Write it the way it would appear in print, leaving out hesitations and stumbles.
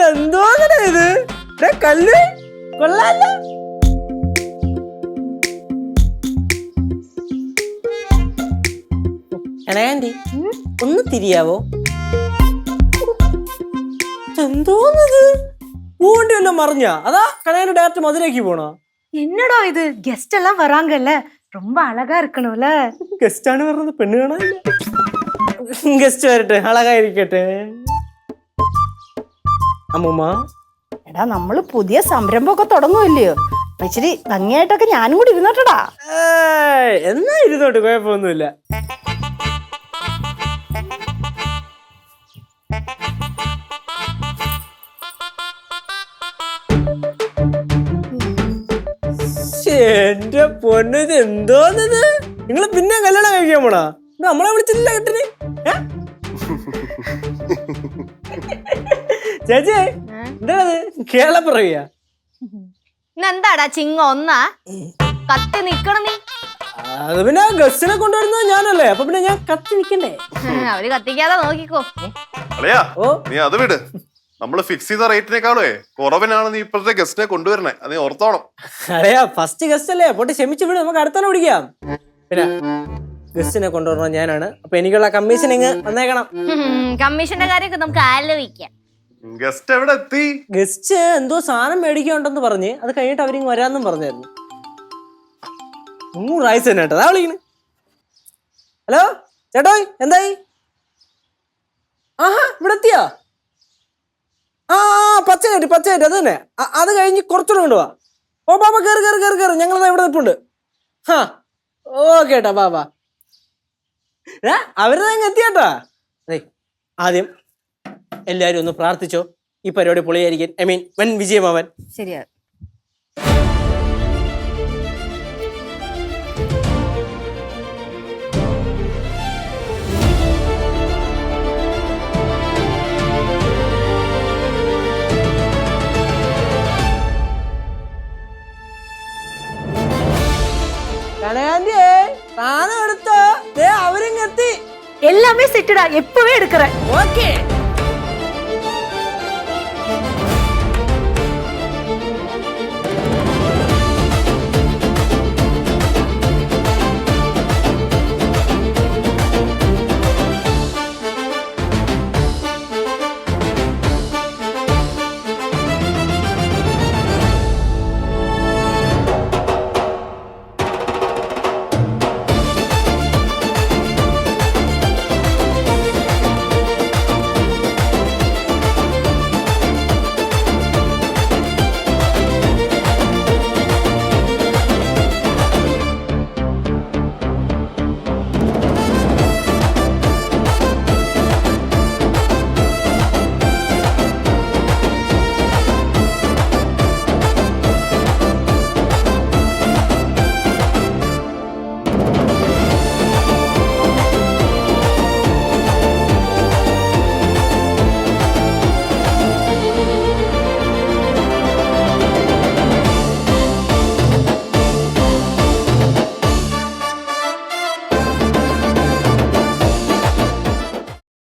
എന്തോന്നട ഇത് കല്ല് കൊള്ളാല്ല. ആന്റി ഒന്ന് തിരിയാവോ? എന്തോന്നത് പൂവണ്ടി വല്ലതും മറിഞ്ഞ അതാ കണയാൻ ഡയറക്റ്റ് മധുരയ്ക്ക് പോണോ? என்னடா இது கெஸ்ட் எல்லாம் வராங்கல்ல, ரொம்ப அழகா இருக்கணும்ல. ഗസ്റ്റ് ആണ് പറഞ്ഞത്, പെണ്ണ് കാണാൻ. ഗസ്റ്റ് വരട്ടെ, അഴകായിരിക്കട്ടെ. അമ്മൂമ്മ, എടാ നമ്മള് പുതിയ സംരംഭമൊക്കെ തുടങ്ങുമല്ലയോ, ഇച്ചിരി ഭംഗിയായിട്ടൊക്കെ ഞാനും കൂടി ഇരുന്നോട്ടടാ. എന്നാ ഇരുന്നോട്ട്, കുഴപ്പമൊന്നുമില്ല. എന്റെ പൊന്നത് എന്തോന്നത്, നിങ്ങള് പിന്നെ കല്യാണം കഴിക്കാൻ പോണാ? നമ്മളെ വിളിച്ചില്ല കെട്ടിന്. ചേച്ചി എന്താണത് കേരള പറയുക? എന്താടാ ചിങ്ങ ഒന്നാ കത്തി നിക്കണം നീ? അത് പിന്നെ ഗസ്റ്റിനെ കൊണ്ടുവരുന്നത് ഞാനല്ലേ, അപ്പൊ പിന്നെ ഞാൻ കത്തി നിക്കണ്ടേ? അവര് കത്തിക്കാതെ നോക്കിക്കോ. നീ അത് വിട്, നമ്മള് ഫിക്സ് ചെയ്ത റേറ്റിനേക്കാളേ കുറവിനാണ് നീ ഇപ്പോഴത്തെ ഗസ്റ്റിനെ കൊണ്ടുവരണേ, അത് നീ ഓർത്തോണം. അതെയാ, ഫസ്റ്റ് ഗസ്റ്റ് അല്ലേ, പോട്ടെ ക്ഷമിച്ചു വിട്, നമുക്ക് അടുത്തോളം പിടിക്കാം. പിന്നെ ഗസ്റ്റിനെ കൊണ്ടുവരണം ഞാനാണ്, അപ്പൊ എനിക്കുള്ള കമ്മീഷൻ ഇങ്ങ് വന്നേക്കണം. കമ്മീഷന്റെ കാര്യമൊക്കെ നമുക്ക് ആലോചിക്കാം. ഗസ്റ്റ് എവിടെ എത്തി? ഗസ്റ്റ് എന്തോ സാധനം മേടിക്കാണ്ടെന്ന് പറഞ്ഞ് അത് കഴിഞ്ഞിട്ട് അവരിങ്ങ് വരാന്നും പറഞ്ഞായിരുന്നു. 100 ആയിസ് തന്നെ കേട്ടോ, അതാ വിളിക്കണേ. ഹലോ ചേട്ടോ, എന്തായി? ആഹാ, ഇവിടെ എത്തിയാ? പച്ചക്കറി അത് തന്നെ. അത് കഴിഞ്ഞ് കുറച്ചുകൂടെ കൊണ്ടുപോവാ. ഓ ബാബ, കയറി ഞങ്ങൾ ഇവിടെ നിൽപ്പുണ്ട്. ഹാ ഓക്കെ ഏട്ടാ, ബാബാ. അവരതങ്ങ് എത്തിയാട്ടാ. അതെ, ആദ്യം എല്ലാരും ഒന്ന് പ്രാർത്ഥിച്ചോ ഈ പരിപാടി പൊളിയായിരിക്കും. ഐ മീൻ വൻ വിജയമാവാൻ. ശരിയാ. സാധനം എടുത്തോ, അവരിങ്ങെത്തി. எல்லாமே செட்டுடா, எப்பவே எடுக்கிறேன். ஓகே.